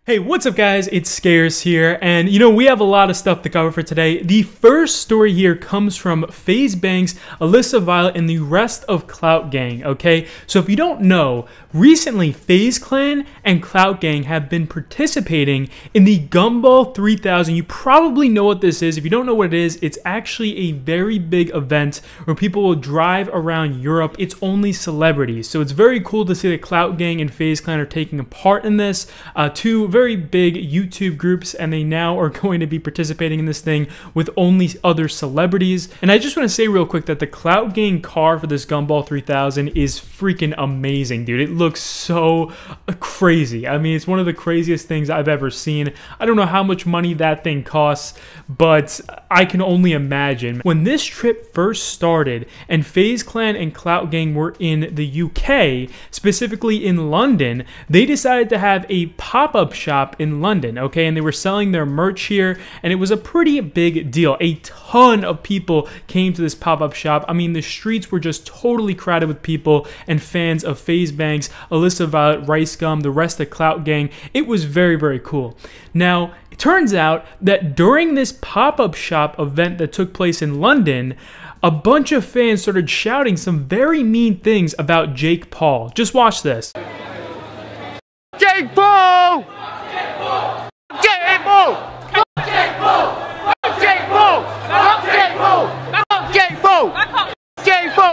Hey, what's up guys? It's Scarce here, and we have a lot of stuff to cover for today. The first story here comes from FaZe Banks, Alissa Violet, and the rest of Clout Gang, okay? So if you don't know, recently FaZe Clan and Clout Gang have been participating in the Gumball 3000. You probably know what this is. If you don't know what it is, it's actually a very big event where people will drive around Europe. It's only celebrities. So it's very cool to see that Clout Gang and FaZe Clan are taking a part in this. Two very big YouTube groups, and they now are going to be participating in this thing with only other celebrities. And I just want to say real quick that the Clout Gang car for this Gumball 3000 is freaking amazing, dude. It looks so crazy. I mean, it's one of the craziest things I've ever seen. I don't know how much money that thing costs, but I can only imagine. When this trip first started and FaZe Clan and Clout Gang were in the UK, specifically in London, they decided to have a pop-up shop in London, okay? And they were selling their merch here, and it was a pretty big deal. A ton of people came to this pop-up shop. I mean, the streets were just totally crowded with people and fans of FaZe Banks, Alissa Violet, Rice Gum, the rest of Clout Gang. It was very, very cool. Now, it turns out that during this pop-up shop event that took place in London, a bunch of fans started shouting some very mean things about Jake Paul. Just watch this. Jake Paul! Jake Paul! Jake Paul! Jake Paul! Jake Paul! Jake Paul!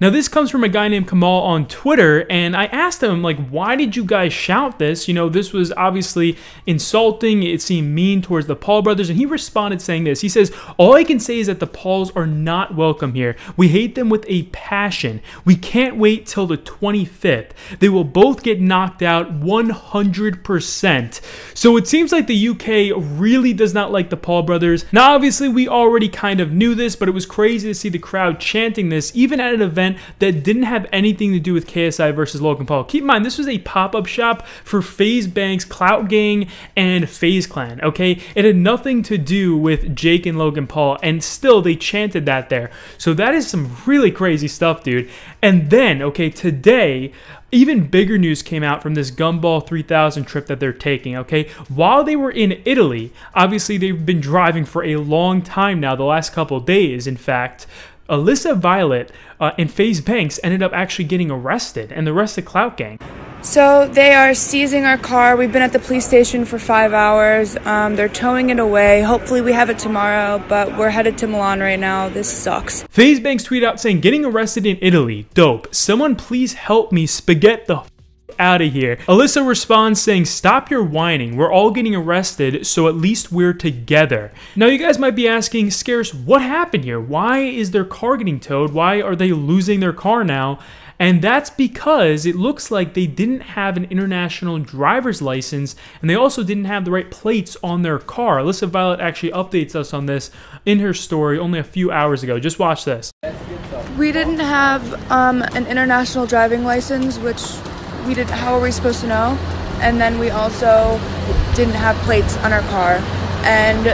Now this comes from a guy named Kamal on Twitter, and I asked him, like, why did you guys shout this? This was obviously insulting. It seemed mean towards the Paul brothers, and he responded saying this. He says, all I can say is that the Pauls are not welcome here. We hate them with a passion. We can't wait till the 25th. They will both get knocked out 100%. So it seems like the UK really does not like the Paul brothers. Now obviously we already kind of knew this, but it was crazy to see the crowd chanting this, even at an event that didn't have anything to do with KSI versus Logan Paul. Keep in mind, this was a pop-up shop for FaZe Banks, Clout Gang, and FaZe Clan, okay? It had nothing to do with Jake and Logan Paul, and still they chanted that there. So that is some really crazy stuff, dude. And then, okay, today, even bigger news came out from this Gumball 3000 trip that they're taking, okay? While they were in Italy, obviously they've been driving for a long time now, the last couple days, in fact. Alissa Violet and FaZe Banks ended up actually getting arrested, and the rest of Clout Gang. So they are seizing our car. We've been at the police station for 5 hours. They're towing it away. Hopefully we have it tomorrow, but we're headed to Milan right now. This sucks. FaZe Banks tweeted out saying, getting arrested in Italy. Dope. Someone please help me spaghetti the out of here. Alissa responds saying, stop your whining. We're all getting arrested, so at least we're together. Now you guys might be asking, Scarce, what happened here? Why is their car getting towed? Why are they losing their car now? And that's because it looks like they didn't have an international driver's license, and they also didn't have the right plates on their car. Alissa Violet actually updates us on this in her story only a few hours ago. Just watch this. We didn't have an international driving license, which we did. How are we supposed to know? And then we also didn't have plates on our car, and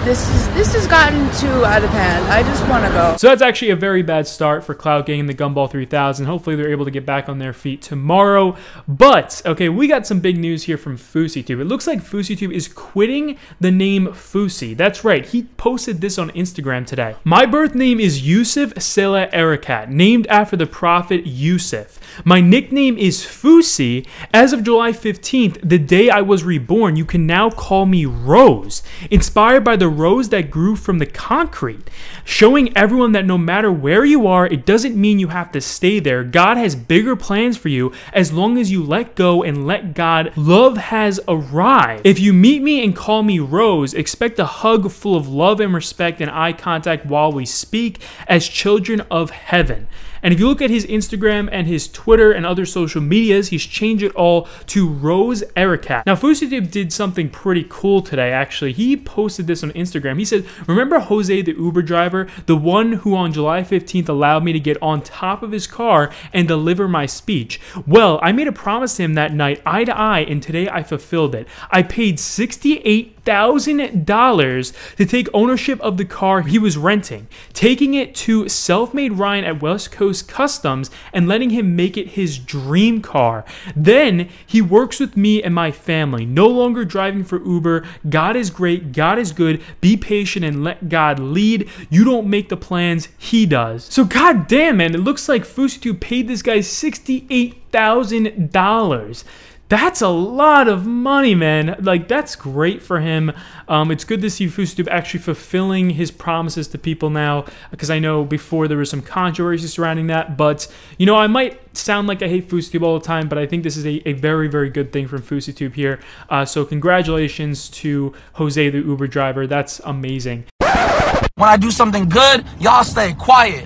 this has gotten too out of hand. I just want to go. So that's actually a very bad start for Clout Gang and the Gumball 3000. Hopefully they're able to get back on their feet tomorrow. But, okay, we got some big news here from FouseyTUBE. It looks like FouseyTUBE is quitting the name Fousey. That's right, he posted this on Instagram today. My birth name is Yusuf Sela Erekat, named after the prophet Yusuf. My nickname is Fousey. As of July 15th, the day I was reborn, you can now call me Rose. Inspired by the rose that grew from the concrete, showing everyone that no matter where you are, it doesn't mean you have to stay there. God has bigger plans for you as long as you let go and let God. Love has arrived. If you meet me and call me Rose, expect a hug full of love and respect and eye contact while we speak as children of heaven. And if you look at his Instagram and his Twitter and other social medias, he's changed it all to Rose Erekat. Now, FouseyTUBE did something pretty cool today, actually. He posted this on Instagram. He said, remember Jose, the Uber driver, the one who on July 15th allowed me to get on top of his car and deliver my speech? Well, I made a promise to him that night, eye to eye, and today I fulfilled it. I paid $68,000 to take ownership of the car he was renting, taking it to Self-Made Ryan at West Coast Coast Customs and letting him make it his dream car. Then he works with me and my family, no longer driving for Uber. God is great, God is good. Be patient and let God lead. You don't make the plans, he does. So god damn, man, it looks like FouseyTUBE paid this guy $68,000. That's a lot of money, man. Like, that's great for him. It's good to see FouseyTUBE actually fulfilling his promises to people now, because I know before there was some controversy surrounding that. But, you know, I might sound like I hate FouseyTUBE all the time, but I think this is a very, very good thing from FouseyTUBE here. So congratulations to Jose, the Uber driver. That's amazing. When I do something good, y'all stay quiet.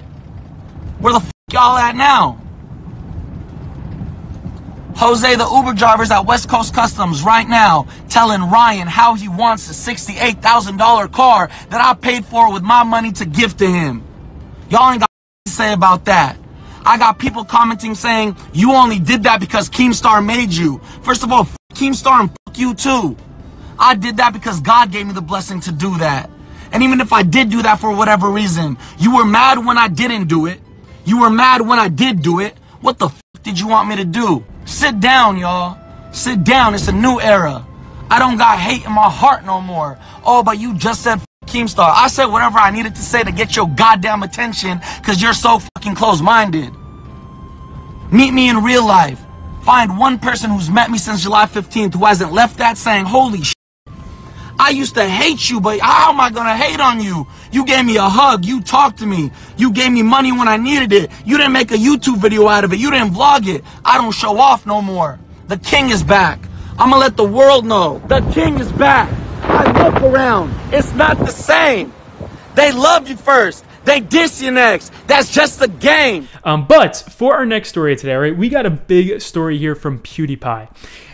Where the f y'all at now? Jose, the Uber driver's at West Coast Customs right now, telling Ryan how he wants a $68,000 car that I paid for with my money to give to him. Y'all ain't got to say about that. I got people commenting saying, you only did that because Keemstar made you. First of all, f Keemstar and f you too. I did that because God gave me the blessing to do that. And even if I did do that for whatever reason, you were mad when I didn't do it. You were mad when I did do it. What the f did you want me to do? Sit down, y'all. Sit down. It's a new era. I don't got hate in my heart no more. Oh, but you just said f Keemstar. I said whatever I needed to say to get your goddamn attention because you're so fucking close-minded. Meet me in real life. Find one person who's met me since July 15th who hasn't left that saying, holy shit. I used to hate you, but how am I gonna hate on you? You gave me a hug, you talked to me, you gave me money when I needed it, you didn't make a YouTube video out of it, you didn't vlog it. I don't show off no more. The king is back. I'ma let the world know. The king is back. I look around, it's not the same. They love you first, they diss you next. That's just the game. But for our next story today, right, we got a big story here from PewDiePie.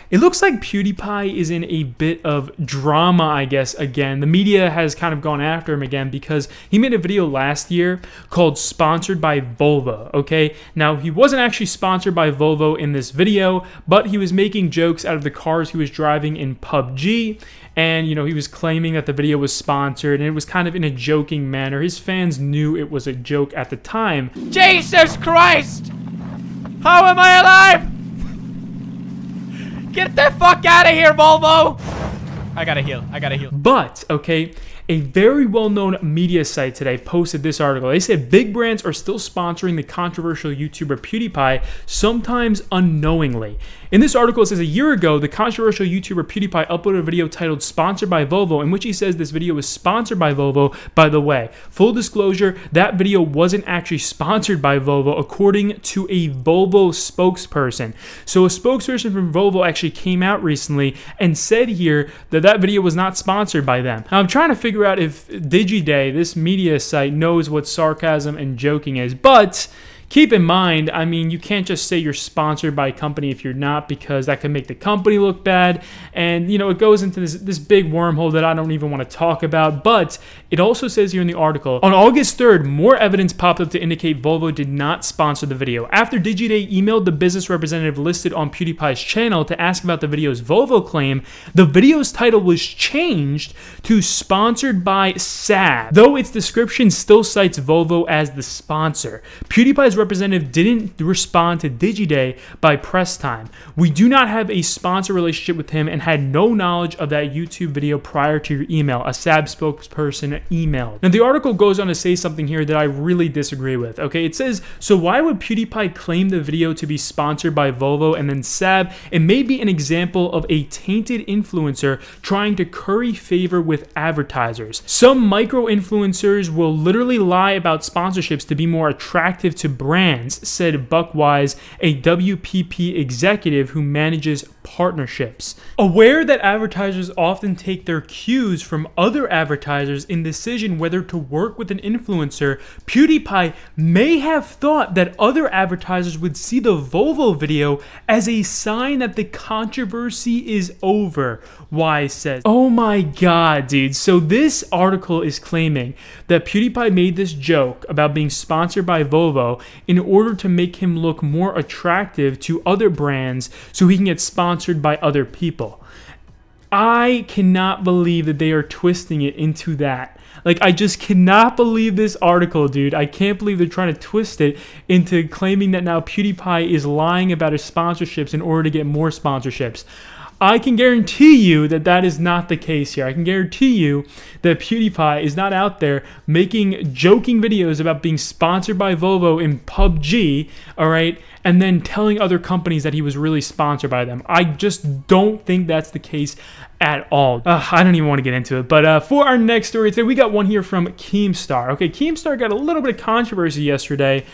It looks like PewDiePie is in a bit of drama, I guess, again. The media has kind of gone after him again because he made a video last year called Sponsored by Volvo, okay? Now, he wasn't actually sponsored by Volvo in this video, but he was making jokes out of the cars he was driving in PUBG, and, you know, he was claiming that the video was sponsored, and it was kind of in a joking manner. His fans knew it was a joke at the time. Jesus Christ! How am I alive? Get the fuck out of here, Volvo! I gotta heal. I gotta heal. But, okay, a very well-known media site today posted this article. They said big brands are still sponsoring the controversial YouTuber PewDiePie, sometimes unknowingly. In this article, it says a year ago, the controversial YouTuber PewDiePie uploaded a video titled Sponsored by Volvo, in which he says this video was sponsored by Volvo. By the way, full disclosure, that video wasn't actually sponsored by Volvo, according to a Volvo spokesperson. So a spokesperson from Volvo actually came out recently and said here that that video was not sponsored by them. Now, I'm trying to figure out if DigiDay, this media site, knows what sarcasm and joking is, but keep in mind, I mean, you can't just say you're sponsored by a company if you're not, because that can make the company look bad. And, you know, it goes into this big wormhole that I don't even want to talk about. But it also says here in the article, on August 3rd, more evidence popped up to indicate Volvo did not sponsor the video. After DigiDay emailed the business representative listed on PewDiePie's channel to ask about the video's Volvo claim, the video's title was changed to Sponsored by SAB, though its description still cites Volvo as the sponsor. PewDiePie's representative didn't respond to DigiDay by press time. We do not have a sponsor relationship with him and had no knowledge of that YouTube video prior to your email, a SAB spokesperson emailed. Now, the article goes on to say something here that I really disagree with, okay? It says, so why would PewDiePie claim the video to be sponsored by Volvo and then SAB? It may be an example of a tainted influencer trying to curry favor with advertisers. Some micro-influencers will literally lie about sponsorships to be more attractive to brands, said Buck Wise, a WPP executive who manages partnerships. Aware that advertisers often take their cues from other advertisers in decision whether to work with an influencer, PewDiePie may have thought that other advertisers would see the Volvo video as a sign that the controversy is over, Wise says. Oh my god, dude. So this article is claiming that PewDiePie made this joke about being sponsored by Volvo in order to make him look more attractive to other brands so he can get sponsored by other people. I cannot believe that they are twisting it into that. Like, I just cannot believe this article, dude. I can't believe they're trying to twist it into claiming that now PewDiePie is lying about his sponsorships in order to get more sponsorships. I can guarantee you that that is not the case here. I can guarantee you that PewDiePie is not out there making joking videos about being sponsored by Volvo in PUBG, all right, and then telling other companies that he was really sponsored by them. I just don't think that's the case at all. I don't even want to get into it. But for our next story today, we got one here from Keemstar. Okay, Keemstar got a little bit of controversy yesterday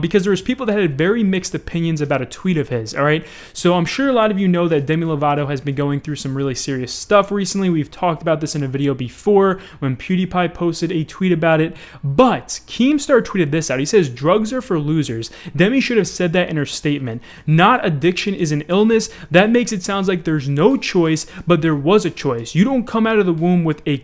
because there was people that had very mixed opinions about a tweet of his, all right? So I'm sure a lot of you know that Demi Lovato has been going through some really serious stuff recently. We've talked about this in a video before when PewDiePie posted a tweet about it. But Keemstar tweeted this out. He says, "Drugs are for losers. Demi should have said that in her statement. Not addiction is an illness. That makes it sound like there's no choice, but there was a choice. You don't come out of the womb with a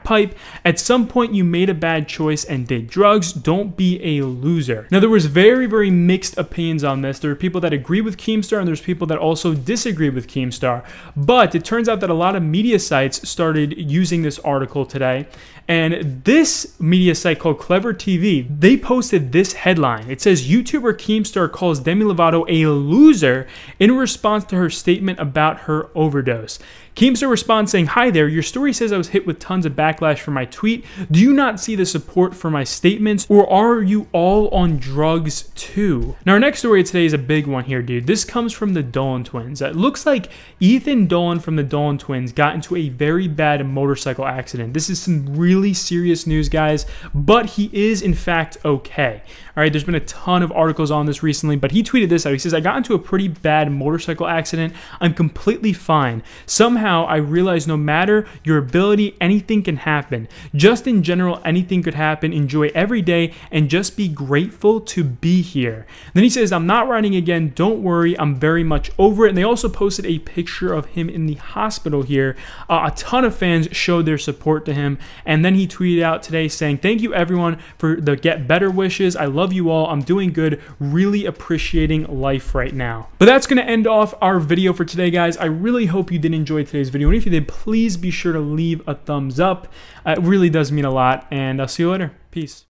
pipe. At some point you made a bad choice and did drugs. Don't be a loser." Now, there was very mixed opinions on this. There are people that agree with Keemstar and there's people that also disagree with Keemstar. But it turns out that a lot of media sites started using this article today. And this media site called Clever TV, they posted this headline. It says, "YouTuber Keemstar calls Demi Lovato a loser in response to her statement about her overdose." Keemstar responds saying, "Hi there, your story says I was hit with tons of backlash for my tweet. Do you not see the support for my statements, or are you all on drugs too?" Now, our next story today is a big one here, dude. This comes from the Dolan twins. It looks like Ethan Dolan from the Dolan twins got into a very bad motorcycle accident. This is some really serious news, guys, but he is in fact okay. All right, there's been a ton of articles on this recently, but he tweeted this out. He says, "I got into a pretty bad motorcycle accident. I'm completely fine. Somehow I realized no matter your ability, anything can happen. Just in general, anything could happen. Enjoy every day and just be grateful to be here." Then he says, "I'm not riding again. Don't worry. I'm very much over it." And they also posted a picture of him in the hospital here. A ton of fans showed their support to him. And then he tweeted out today saying, "Thank you everyone for the get better wishes. I love you all. I'm doing good. Really appreciating life right now." But that's going to end off our video for today, guys. I really hope you did enjoy today's video. And if you did, please be sure to leave a thumbs up. It really does mean a lot. And I'll see you later. Peace.